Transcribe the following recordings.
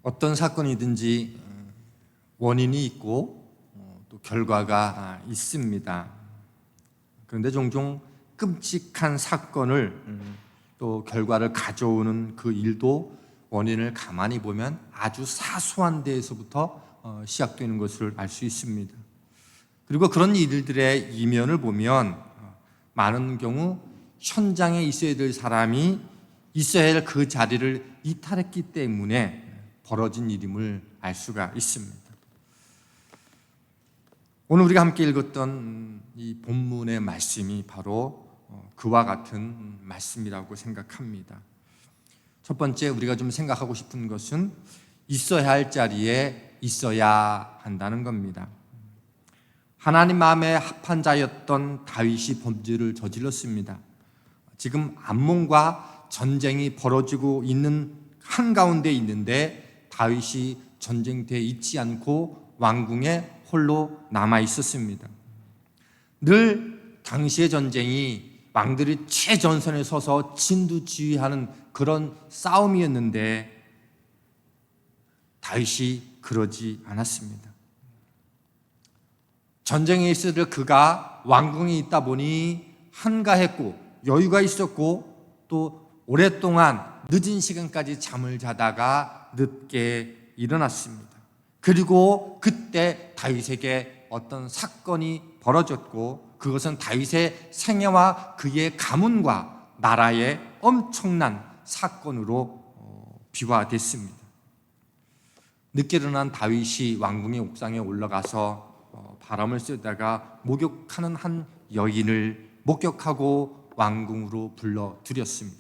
어떤 사건이든지 원인이 있고 또 결과가 있습니다. 그런데 종종 끔찍한 사건을 또 결과를 가져오는 그 일도 원인을 가만히 보면 아주 사소한 데에서부터 시작되는 것을 알 수 있습니다. 그리고 그런 일들의 이면을 보면 많은 경우 현장에 있어야 될 사람이 있어야 할 그 자리를 이탈했기 때문에 벌어진 일임을 알 수가 있습니다. 오늘 우리가 함께 읽었던 이 본문의 말씀이 바로 그와 같은 말씀이라고 생각합니다. 첫 번째 우리가 좀 생각하고 싶은 것은 있어야 할 자리에 있어야 한다는 겁니다. 하나님 마음에 합한 자였던 다윗이 범죄를 저질렀습니다. 지금 암몬과 전쟁이 벌어지고 있는 한가운데 있는데 다윗이 전쟁터에 있지 않고 왕궁에 홀로 남아 있었습니다. 늘 당시의 전쟁이 왕들이 최전선에 서서 진두지휘하는 그런 싸움이었는데 다윗이 그러지 않았습니다. 전쟁에 있을 때 그가 왕궁에 있다 보니 한가했고 여유가 있었고 또 오랫동안 늦은 시간까지 잠을 자다가 늦게 일어났습니다. 그리고 그때 다윗에게 어떤 사건이 벌어졌고 그것은 다윗의 생애와 그의 가문과 나라의 엄청난 사건으로 비화됐습니다. 늦게 일어난 다윗이 왕궁의 옥상에 올라가서 바람을 쐬다가 목욕하는 한 여인을 목격하고 왕궁으로 불러들였습니다.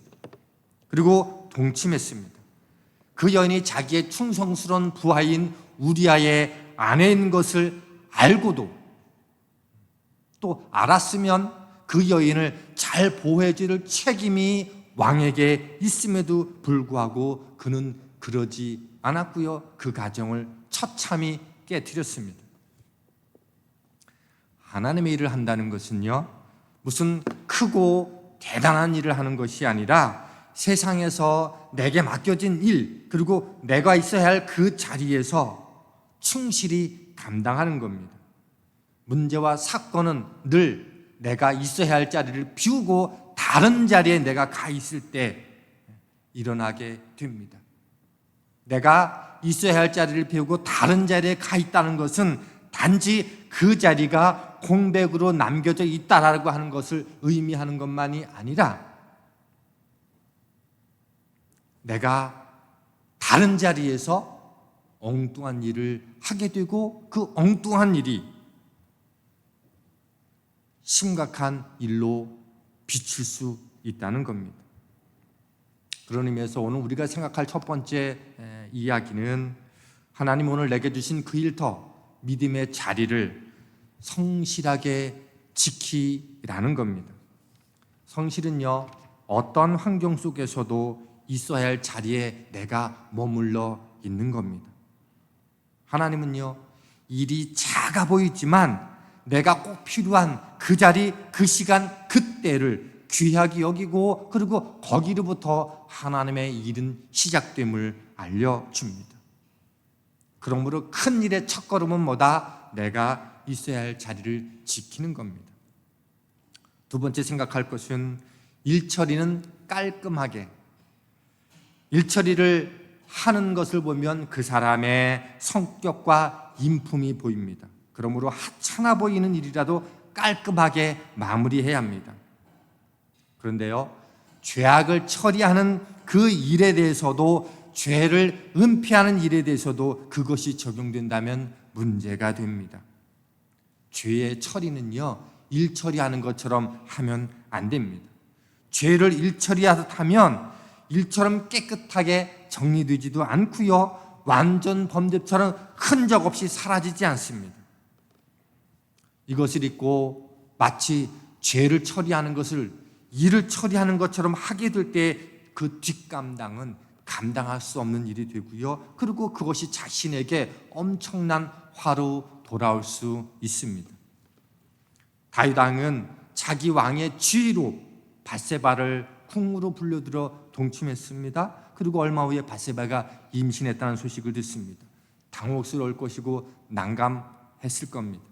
그리고 동침했습니다. 그 여인이 자기의 충성스러운 부하인 우리아의 아내인 것을 알고도 또 알았으면 그 여인을 잘 보호해줄 책임이 왕에게 있음에도 불구하고 그는 그러지 않았고요. 그 가정을 처참히 깨뜨렸습니다. 하나님의 일을 한다는 것은요, 무슨 크고 대단한 일을 하는 것이 아니라 세상에서 내게 맡겨진 일, 그리고 내가 있어야 할 그 자리에서 충실히 감당하는 겁니다. 문제와 사건은 늘 내가 있어야 할 자리를 비우고 다른 자리에 내가 가 있을 때 일어나게 됩니다. 내가 있어야 할 자리를 비우고 다른 자리에 가 있다는 것은 단지 그 자리가 공백으로 남겨져 있다라고 하는 것을 의미하는 것만이 아니라 내가 다른 자리에서 엉뚱한 일을 하게 되고 그 엉뚱한 일이 심각한 일로 비칠 수 있다는 겁니다. 그런 의미에서 오늘 우리가 생각할 첫 번째 이야기는 하나님 오늘 내게 주신 그 일터 믿음의 자리를 성실하게 지키라는 겁니다. 성실은요, 어떤 환경 속에서도 있어야 할 자리에 내가 머물러 있는 겁니다. 하나님은요, 일이 작아 보이지만 내가 꼭 필요한 그 자리, 그 시간, 그때를 귀하게 여기고 그리고 거기로부터 하나님의 일은 시작됨을 알려줍니다. 그러므로 큰 일의 첫걸음은 뭐다? 내가 있어야 할 자리를 지키는 겁니다. 두 번째 생각할 것은 일처리는 깔끔하게, 일처리를 하는 것을 보면 그 사람의 성격과 인품이 보입니다. 그러므로 하찮아 보이는 일이라도 깔끔하게 마무리해야 합니다. 그런데요, 죄악을 처리하는 그 일에 대해서도, 죄를 은폐하는 일에 대해서도 그것이 적용된다면 문제가 됩니다. 죄의 처리는요, 일 처리하는 것처럼 하면 안 됩니다. 죄를 일 처리하면 일처럼 깨끗하게 정리되지도 않고요, 완전 범죄처럼 흔적 없이 사라지지 않습니다. 이것을 잊고 마치 죄를 처리하는 것을 일을 처리하는 것처럼 하게 될 때 그 뒷감당은 감당할 수 없는 일이 되고요, 그리고 그것이 자신에게 엄청난 화로 돌아올 수 있습니다. 다윗 왕은 자기 왕의 지위로 밧세바를 궁으로 불러들여 동침했습니다. 그리고 얼마 후에 밧세바가 임신했다는 소식을 듣습니다. 당혹스러울 것이고 난감했을 겁니다.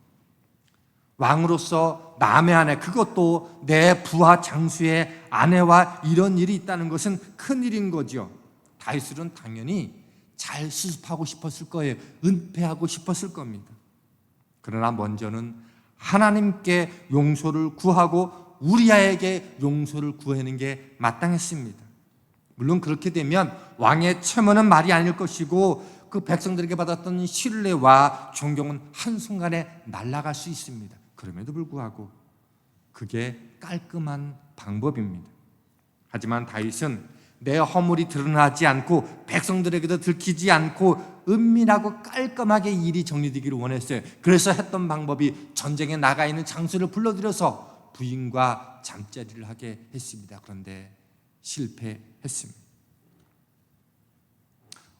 왕으로서 남의 아내, 그것도 내 부하 장수의 아내와 이런 일이 있다는 것은 큰일인 거죠. 다윗은 당연히 잘 수습하고 싶었을 거예요. 은폐하고 싶었을 겁니다. 그러나 먼저는 하나님께 용서를 구하고 우리아에게 용서를 구하는 게 마땅했습니다. 물론 그렇게 되면 왕의 체면은 말이 아닐 것이고 그 백성들에게 받았던 신뢰와 존경은 한순간에 날아갈 수 있습니다. 그럼에도 불구하고 그게 깔끔한 방법입니다. 하지만 다윗은 내 허물이 드러나지 않고 백성들에게도 들키지 않고 은밀하고 깔끔하게 일이 정리되기를 원했어요. 그래서 했던 방법이 전쟁에 나가 있는 장수를 불러들여서 부인과 잠자리를 하게 했습니다. 그런데 실패했습니다.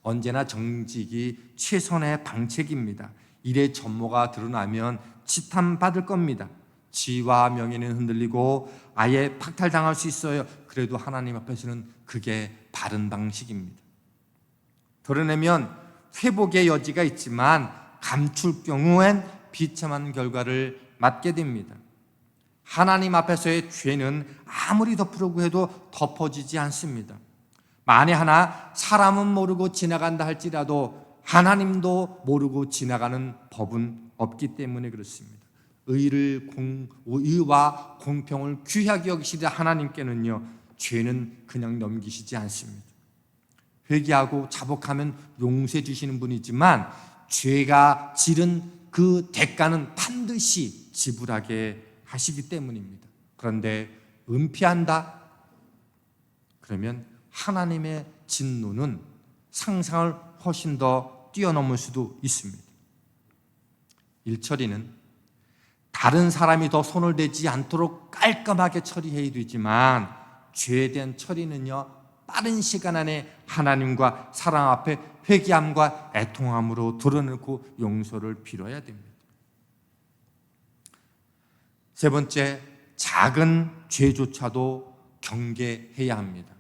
언제나 정직이 최선의 방책입니다. 일의 전모가 드러나면 지탄받을 겁니다. 지위와 명예는 흔들리고 아예 박탈당할 수 있어요. 그래도 하나님 앞에서는 그게 바른 방식입니다. 드러내면 회복의 여지가 있지만 감출 경우엔 비참한 결과를 맞게 됩니다. 하나님 앞에서의 죄는 아무리 덮으려고 해도 덮어지지 않습니다. 만에 하나 사람은 모르고 지나간다 할지라도 하나님도 모르고 지나가는 법은 없기 때문에 그렇습니다. 의와 공평을 귀하게 여기시는 하나님께는요, 죄는 그냥 넘기시지 않습니다. 회개하고 자복하면 용서해 주시는 분이지만 죄가 지른 그 대가는 반드시 지불하게 하시기 때문입니다. 그런데 은폐한다? 그러면 하나님의 진노는 상상을 훨씬 더 뛰어넘을 수도 있습니다. 일처리는 다른 사람이 더 손을 대지 않도록 깔끔하게 처리해야 되지만 죄에 대한 처리는요, 빠른 시간 안에 하나님과 사람 앞에 회개함과 애통함으로 드러내고 용서를 빌어야 됩니다. 세 번째, 작은 죄조차도 경계해야 합니다.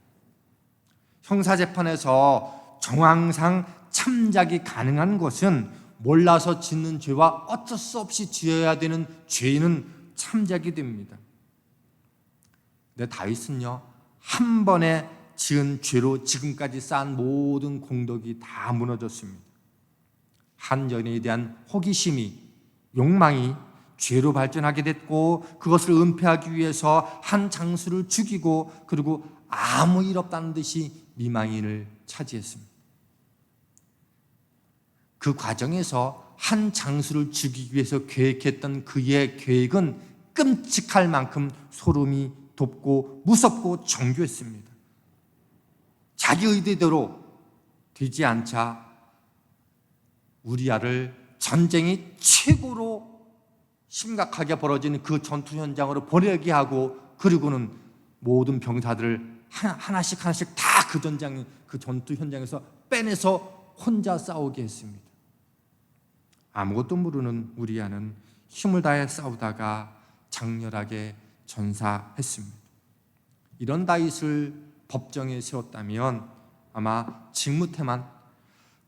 형사재판에서 정황상 참작이 가능한 것은 몰라서 짓는 죄와 어쩔 수 없이 지어야 되는 죄는 참작이 됩니다. 근데 다윗은요, 한 번에 지은 죄로 지금까지 쌓은 모든 공덕이 다 무너졌습니다. 한 여인에 대한 호기심이, 욕망이 죄로 발전하게 됐고 그것을 은폐하기 위해서 한 장수를 죽이고 그리고 아무 일 없다는 듯이 미망인을 차지했습니다. 그 과정에서 한 장수를 죽이기 위해서 계획했던 그의 계획은 끔찍할 만큼 소름이 돋고 무섭고 정교했습니다. 자기 의대대로 되지 않자 우리아를 전쟁이 최고로 심각하게 벌어지는 그 전투 현장으로 보내게 하고 그리고는 모든 병사들을 하나씩 다 그 전투 현장에서 빼내서 혼자 싸우게 했습니다. 아무것도 모르는 우리아는 힘을 다해 싸우다가 장렬하게 전사했습니다. 이런 다윗을 법정에 세웠다면 아마 직무태만,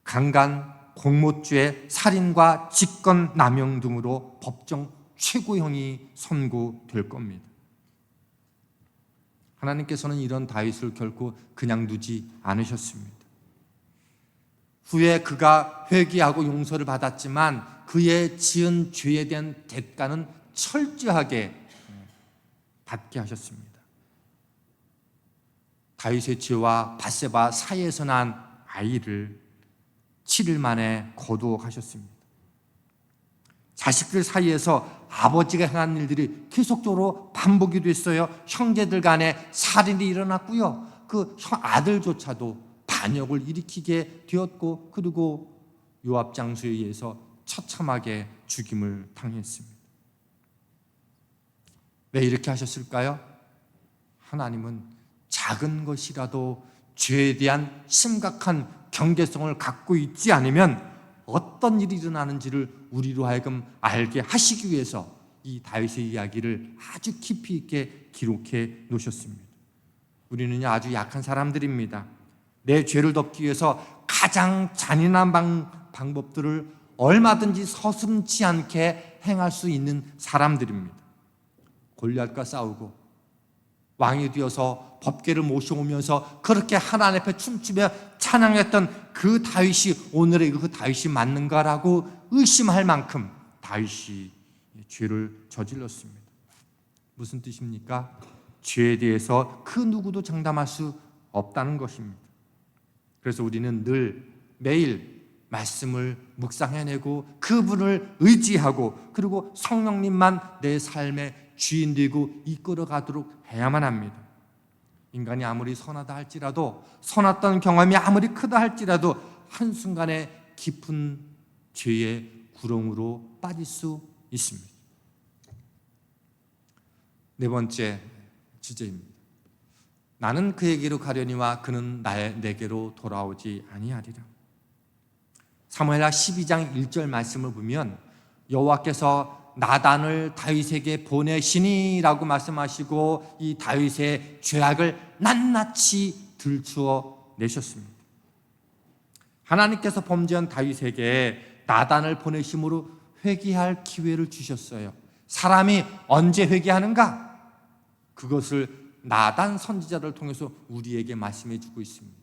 강간, 공모죄, 살인과 직권남용 등으로 법정 최고형이 선고될 겁니다. 하나님께서는 이런 다윗을 결코 그냥 두지 않으셨습니다. 후에 그가 회개하고 용서를 받았지만 그의 지은 죄에 대한 대가는 철저하게 받게 하셨습니다. 다윗의 죄와 밧세바 사이에서 난 아이를 7일 만에 거두어가셨습니다. 자식들 사이에서 아버지가 행한 일들이 계속적으로 반복이 됐어요. 형제들 간에 살인이 일어났고요. 그 아들조차도 반역을 일으키게 되었고 그리고 요압 장수에 의해서 처참하게 죽임을 당했습니다. 왜 이렇게 하셨을까요? 하나님은 작은 것이라도 죄에 대한 심각한 경계성을 갖고 있지 않으면 어떤 일이 일어나는지를 우리로 하여금 알게 하시기 위해서 이 다윗의 이야기를 아주 깊이 있게 기록해 놓으셨습니다. 우리는요 아주 약한 사람들입니다. 내 죄를 덮기 위해서 가장 잔인한 방법들을 얼마든지 서슴지 않게 행할 수 있는 사람들입니다. 골리앗과 싸우고 왕이 되어서 법궤를 모셔오면서 그렇게 하나님 앞에 춤추며 찬양했던 그 다윗이 오늘의 그 다윗이 맞는가라고 의심할 만큼 다윗이 죄를 저질렀습니다. 무슨 뜻입니까? 죄에 대해서 그 누구도 장담할 수 없다는 것입니다. 그래서 우리는 늘 매일 말씀을 묵상해내고 그분을 의지하고 그리고 성령님만 내 삶의 주인 되고 이끌어가도록 해야만 합니다. 인간이 아무리 선하다 할지라도 선했던 경험이 아무리 크다 할지라도 한순간에 깊은 죄의 구렁으로 빠질 수 있습니다. 네 번째 주제입니다. 나는 그에게로 가려니와 그는 내게로 돌아오지 아니하리라. 사무엘하 12장 1절 말씀을 보면 여호와께서 나단을 다윗에게 보내시니라고 말씀하시고 이 다윗의 죄악을 낱낱이 들추어 내셨습니다. 하나님께서 범죄한 다윗에게 나단을 보내심으로 회개할 기회를 주셨어요. 사람이 언제 회개하는가? 그것을 나단 선지자를 통해서 우리에게 말씀해 주고 있습니다.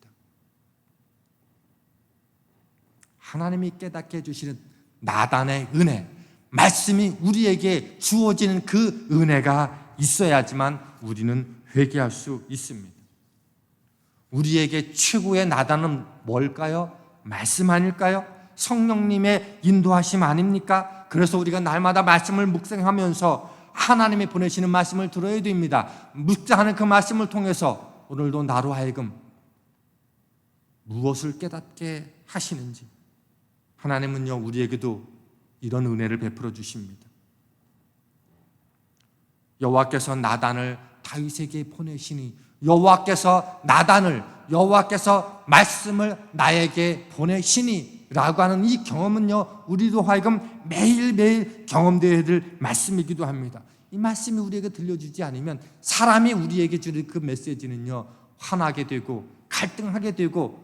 하나님이 깨닫게 해주시는 나단의 은혜, 말씀이 우리에게 주어지는 그 은혜가 있어야지만 우리는 회개할 수 있습니다. 우리에게 최고의 나단은 뭘까요? 말씀 아닐까요? 성령님의 인도하심 아닙니까? 그래서 우리가 날마다 말씀을 묵상하면서 하나님이 보내시는 말씀을 들어야 됩니다. 묵상하는 그 말씀을 통해서 오늘도 나로 하여금 무엇을 깨닫게 하시는지 하나님은요 우리에게도 이런 은혜를 베풀어 주십니다. 여호와께서 나단을 다윗에게 보내시니 여호와께서 말씀을 나에게 보내시니 라고 하는 이 경험은요 우리도 하여금 매일매일 경험되어야 될 말씀이기도 합니다. 이 말씀이 우리에게 들려주지 않으면 사람이 우리에게 주는 그 메시지는요 화나게 되고 갈등하게 되고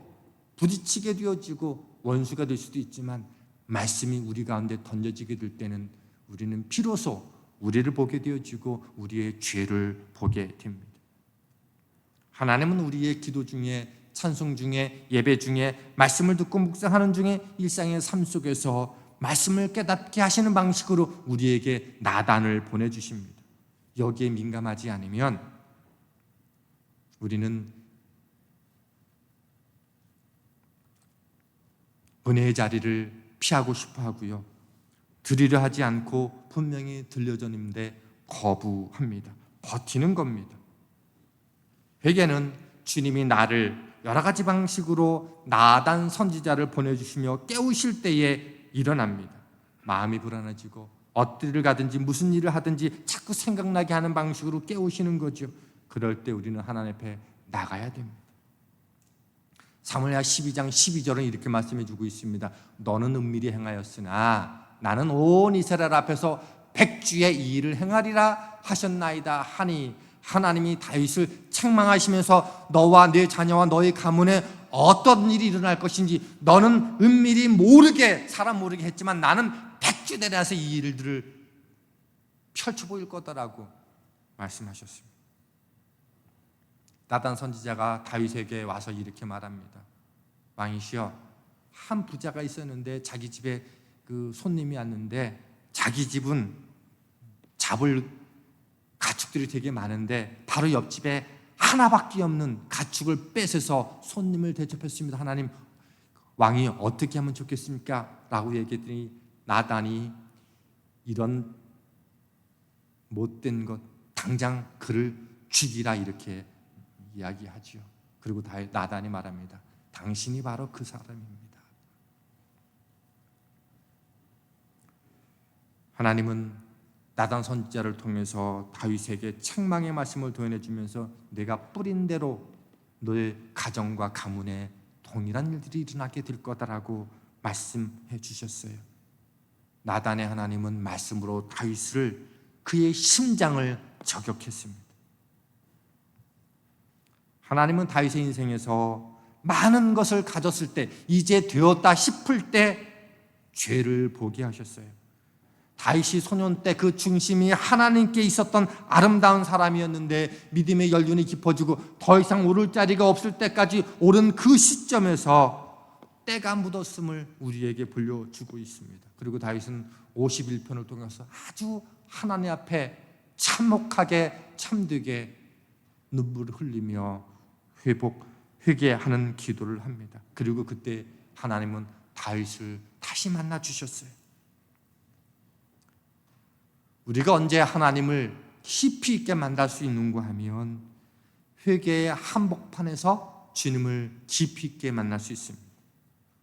부딪히게 되어지고 원수가 될 수도 있지만 말씀이 우리 가운데 던져지게 될 때는 우리는 비로소 우리를 보게 되어지고 우리의 죄를 보게 됩니다. 하나님은 우리의 기도 중에 찬송 중에 예배 중에 말씀을 듣고 묵상하는 중에 일상의 삶 속에서 말씀을 깨닫게 하시는 방식으로 우리에게 나단을 보내주십니다. 여기에 민감하지 않으면 우리는 은혜의 자리를 피하고 싶어 하고요. 드리려 하지 않고 분명히 들려줬는데 거부합니다. 버티는 겁니다. 회개는 주님이 나를 여러 가지 방식으로 나단 선지자를 보내주시며 깨우실 때에 일어납니다. 마음이 불안해지고 어디를 가든지 무슨 일을 하든지 자꾸 생각나게 하는 방식으로 깨우시는 거죠. 그럴 때 우리는 하나님 앞에 나가야 됩니다. 사무엘하 12장 12절은 이렇게 말씀해 주고 있습니다. 너는 은밀히 행하였으나 나는 온 이스라엘 앞에서 백주의 이 일을 행하리라 하셨나이다 하니 하나님이 다윗을 책망하시면서 너와 네 자녀와 너의 가문에 어떤 일이 일어날 것인지 너는 은밀히 모르게 사람 모르게 했지만 나는 백주대라서 이 일들을 펼쳐 보일 거다라고 말씀하셨습니다. 나단 선지자가 다윗에게 와서 이렇게 말합니다. 왕이시여, 한 부자가 있었는데 자기 집에 그 손님이 왔는데 자기 집은 잡을 가축들이 되게 많은데 바로 옆집에 하나밖에 없는 가축을 뺏어서 손님을 대접했습니다. 하나님, 왕이 어떻게 하면 좋겠습니까? 라고 얘기했더니 나단이 이런 못된 것 당장 그를 죽이라 이렇게 이야기하죠. 그리고 나단이 말합니다. 당신이 바로 그 사람입니다. 하나님은 나단 선지자를 통해서 다윗에게 책망의 말씀을 도전해주면서 내가 뿌린 대로 너의 가정과 가문에 동일한 일들이 일어나게 될 거다라고 말씀해 주셨어요. 나단의 하나님은 말씀으로 다윗을 그의 심장을 저격했습니다. 하나님은 다윗의 인생에서 많은 것을 가졌을 때, 이제 되었다 싶을 때 죄를 보게 하셨어요. 다윗이 소년 때 그 중심이 하나님께 있었던 아름다운 사람이었는데 믿음의 연륜이 깊어지고 더 이상 오를 자리가 없을 때까지 오른 그 시점에서 때가 묻었음을 우리에게 보여주고 있습니다. 그리고 다윗은 51편을 통해서 아주 하나님 앞에 참혹하게 참되게 눈물을 흘리며 회개하는 기도를 합니다. 그리고 그때 하나님은 다윗을 다시 만나 주셨어요. 우리가 언제 하나님을 깊이 있게 만날 수 있는가 하면 회개의 한복판에서 주님을 깊이 있게 만날 수 있습니다.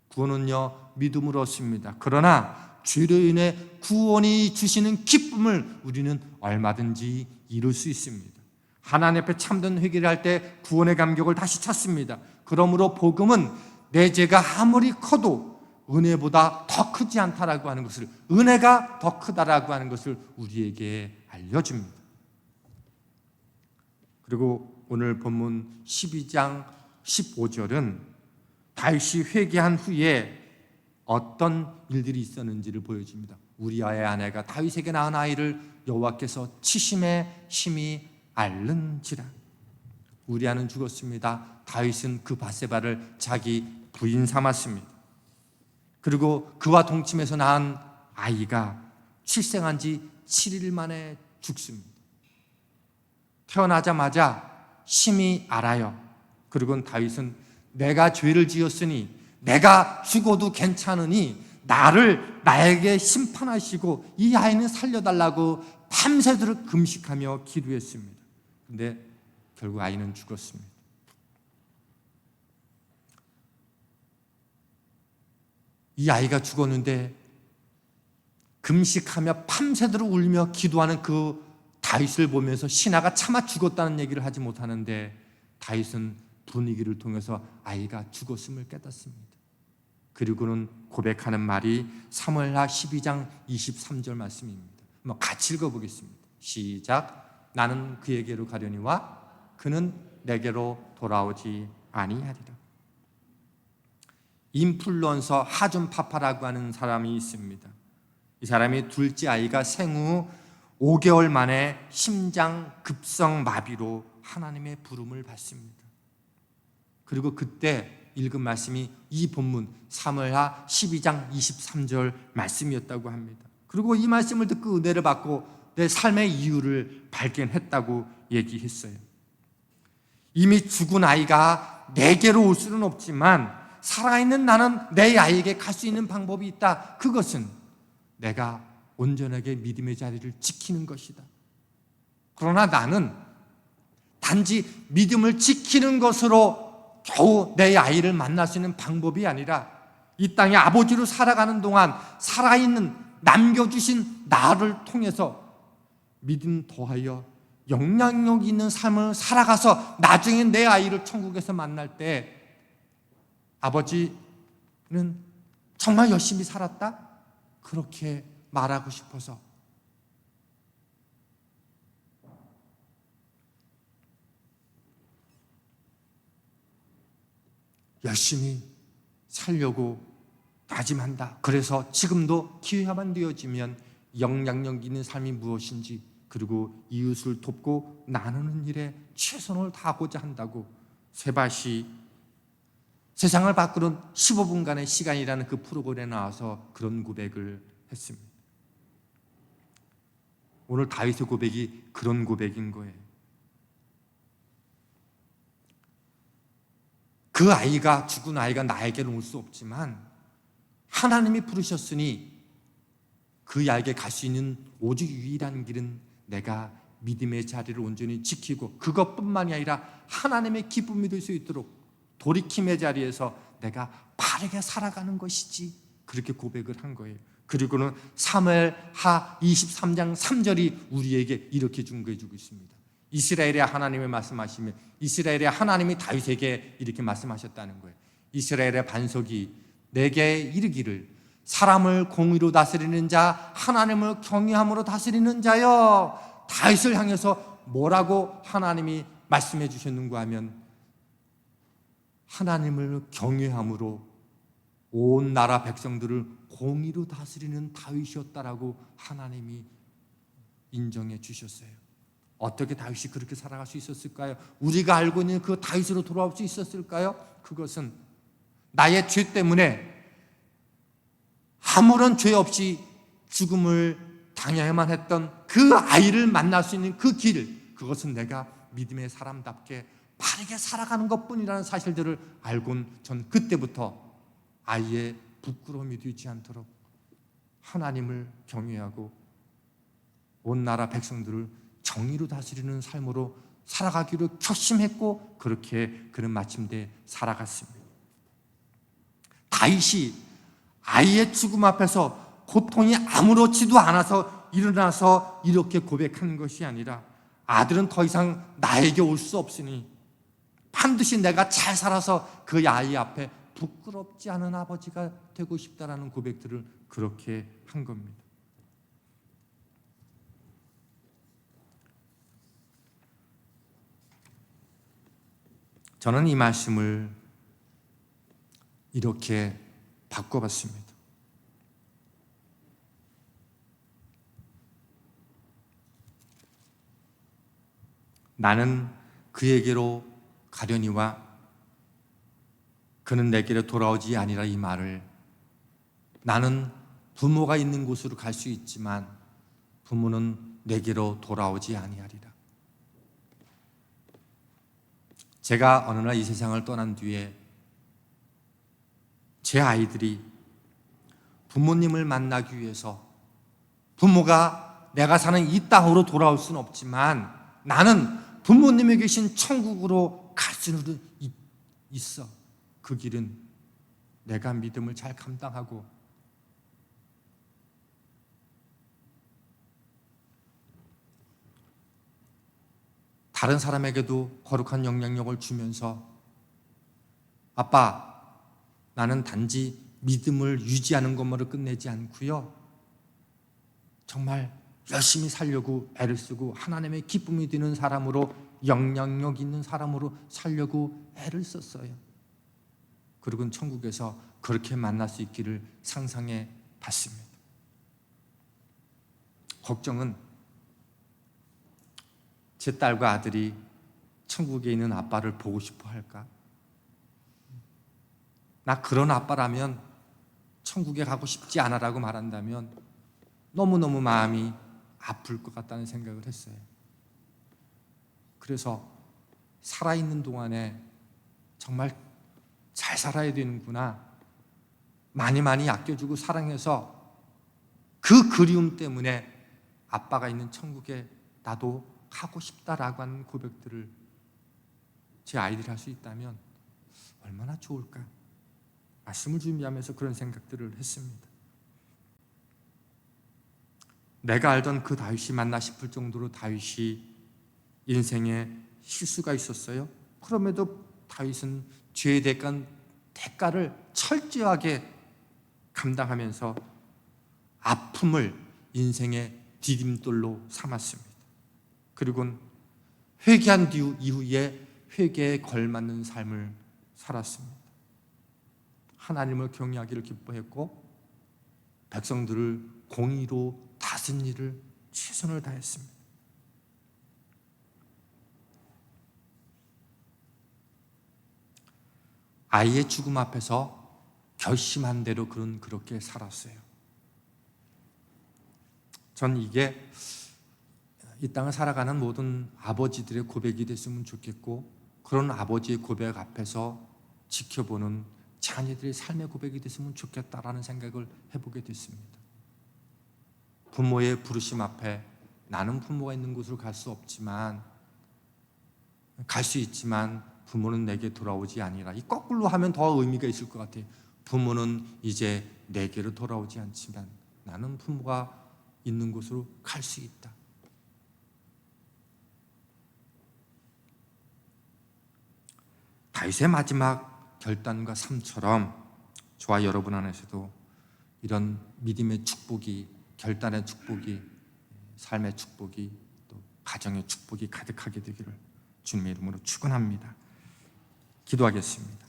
구원은요, 믿음으로 얻습니다. 그러나 죄로 인해 구원이 주시는 기쁨을 우리는 얼마든지 이룰 수 있습니다. 하나님 앞에 참된 회개를 할 때 구원의 감격을 다시 찾습니다. 그러므로 복음은 내 죄가 아무리 커도 은혜보다 더 크지 않다라고 하는 것을, 은혜가 더 크다라고 하는 것을 우리에게 알려줍니다. 그리고 오늘 본문 12장 15절은 다윗이 회개한 후에 어떤 일들이 있었는지를 보여줍니다. 우리아의 아내가 다윗에게 낳은 아이를 여호와께서 치심에 심히 앓는지라. 우리아는 죽었습니다. 다윗은 그 밧세바를 자기 부인 삼았습니다. 그리고 그와 동침해서 낳은 아이가 출생한 지 7일 만에 죽습니다. 태어나자마자 심히 앓아요. 그리고 다윗은 내가 죄를 지었으니 내가 죽어도 괜찮으니 나에게 심판하시고 이 아이는 살려달라고 밤새도록 금식하며 기도했습니다. 근데 결국 아이는 죽었습니다. 이 아이가 죽었는데 금식하며 밤새도록 울며 기도하는 그 다윗을 보면서 신하가 차마 죽었다는 얘기를 하지 못하는데 다윗은 분위기를 통해서 아이가 죽었음을 깨닫습니다. 그리고는 고백하는 말이 사무엘하 12장 23절 말씀입니다. 같이 읽어보겠습니다. 시작. 나는 그에게로 가려니와 그는 내게로 돌아오지 아니하리라. 인플루언서 하준 파파라고 하는 사람이 있습니다. 이 사람이 둘째 아이가 생후 5개월 만에 심장 급성 마비로 하나님의 부름을 받습니다. 그리고 그때 읽은 말씀이 이 본문 사무엘하 12장 23절 말씀이었다고 합니다. 그리고 이 말씀을 듣고 은혜를 받고 내 삶의 이유를 발견했다고 얘기했어요. 이미 죽은 아이가 내게로 올 수는 없지만 살아있는 나는 내 아이에게 갈 수 있는 방법이 있다. 그것은 내가 온전하게 믿음의 자리를 지키는 것이다. 그러나 나는 단지 믿음을 지키는 것으로 겨우 내 아이를 만날 수 있는 방법이 아니라 이 땅에 아버지로 살아가는 동안 살아있는 남겨주신 나를 통해서 믿음 더하여 영향력 있는 삶을 살아가서 나중에 내 아이를 천국에서 만날 때 아버지는 정말 열심히 살았다? 그렇게 말하고 싶어서 열심히 살려고 다짐한다. 그래서 지금도 기회만 되어지면 영향력 있는 삶이 무엇인지 그리고 이웃을 돕고 나누는 일에 최선을 다하고자 한다고 세바시 세상을 바꾸는 15분간의 시간이라는 그 프로그램에 나와서 그런 고백을 했습니다. 오늘 다윗의 고백이 그런 고백인 거예요. 그 아이가 죽은 아이가 나에게는 올 수 없지만 하나님이 부르셨으니 그 아이에게 갈 수 있는 오직 유일한 길은 내가 믿음의 자리를 온전히 지키고 그것뿐만이 아니라 하나님의 기쁨이 될 수 있도록 돌이킴의 자리에서 내가 바르게 살아가는 것이지, 그렇게 고백을 한 거예요. 그리고는 사무엘하 23장 3절이 우리에게 이렇게 중거해주고 있습니다. 이스라엘의 하나님이 말씀하시면 이스라엘의 하나님이 다윗에게 이렇게 말씀하셨다는 거예요. 이스라엘의 반석이 내게 이르기를 사람을 공의로 다스리는 자 하나님을 경외함으로 다스리는 자여. 다윗을 향해서 뭐라고 하나님이 말씀해 주셨는가 하면 하나님을 경외함으로 온 나라 백성들을 공의로 다스리는 다윗이었다라고 하나님이 인정해 주셨어요. 어떻게 다윗이 그렇게 살아갈 수 있었을까요? 우리가 알고 있는 그 다윗으로 돌아올 수 있었을까요? 그것은 나의 죄 때문에 아무런 죄 없이 죽음을 당해야만 했던 그 아이를 만날 수 있는 그 길, 그것은 내가 믿음의 사람답게 바르게 살아가는 것뿐이라는 사실들을 알고는 전 그때부터 아이의 부끄러움이 되지 않도록 하나님을 경외하고 온 나라 백성들을 정의로 다스리는 삶으로 살아가기로 결심했고, 그렇게 그는 마침내 살아갔습니다. 다윗이 아이의 죽음 앞에서 고통이 아무렇지도 않아서 일어나서 이렇게 고백하는 것이 아니라, 아들은 더 이상 나에게 올 수 없으니 반드시 내가 잘 살아서 그 아이 앞에 부끄럽지 않은 아버지가 되고 싶다라는 고백들을 그렇게 한 겁니다. 저는 이 말씀을 이렇게 바꿔봤습니다. 나는 그에게로 가려니와 그는 내게로 돌아오지 아니라, 이 말을 나는 부모가 있는 곳으로 갈 수 있지만 부모는 내게로 돌아오지 아니하리라. 제가 어느 날 이 세상을 떠난 뒤에 제 아이들이 부모님을 만나기 위해서, 부모가 내가 사는 이 땅으로 돌아올 수는 없지만 나는 부모님이 계신 천국으로 갈 수는 있어. 그 길은 내가 믿음을 잘 감당하고 다른 사람에게도 거룩한 영향력을 주면서, 아빠, 나는 단지 믿음을 유지하는 것만으로 끝내지 않고요, 정말 열심히 살려고 애를 쓰고 하나님의 기쁨이 되는 사람으로, 영향력 있는 사람으로 살려고 애를 썼어요. 그리고 천국에서 그렇게 만날 수 있기를 상상해 봤습니다. 걱정은 제 딸과 아들이 천국에 있는 아빠를 보고 싶어 할까? 나 그런 아빠라면 천국에 가고 싶지 않아라고 말한다면 너무너무 마음이 아플 것 같다는 생각을 했어요. 그래서 살아있는 동안에 정말 잘 살아야 되는구나, 많이 많이 아껴주고 사랑해서 그 그리움 때문에 아빠가 있는 천국에 나도 가고 싶다라고 하는 고백들을 제 아이들이 할 수 있다면 얼마나 좋을까? 말씀을 준비하면서 그런 생각들을 했습니다. 내가 알던 그 다윗이 맞나 싶을 정도로 다윗이 인생에 실수가 있었어요. 그럼에도 다윗은 죄의 대가를 철저하게 감당하면서 아픔을 인생의 디딤돌로 삼았습니다. 그리고 회개한 이후에 회개에 걸맞는 삶을 살았습니다. 하나님을 경외하기를 기뻐했고 백성들을 공의로 다스린 일을 최선을 다했습니다. 아이의 죽음 앞에서 결심한 대로 그는 그렇게 살았어요. 전 이게 이 땅을 살아가는 모든 아버지들의 고백이 됐으면 좋겠고, 그런 아버지의 고백 앞에서 지켜보는 자녀들의 삶의 고백이 됐으면 좋겠다라는 생각을 해보게 됐습니다. 부모의 부르심 앞에 나는 부모가 있는 곳으로 갈 수 없지만, 갈 수 있지만 부모는 내게 돌아오지 아니라, 이 거꾸로 하면 더 의미가 있을 것 같아요. 부모는 이제 내게로 돌아오지 않지만 나는 부모가 있는 곳으로 갈 수 있다. 다윗의 마지막 결단과 삶처럼 저와 여러분 안에서도 이런 믿음의 축복이, 결단의 축복이, 삶의 축복이, 또 가정의 축복이 가득하게 되기를 주님의 이름으로 축원합니다. 기도하겠습니다.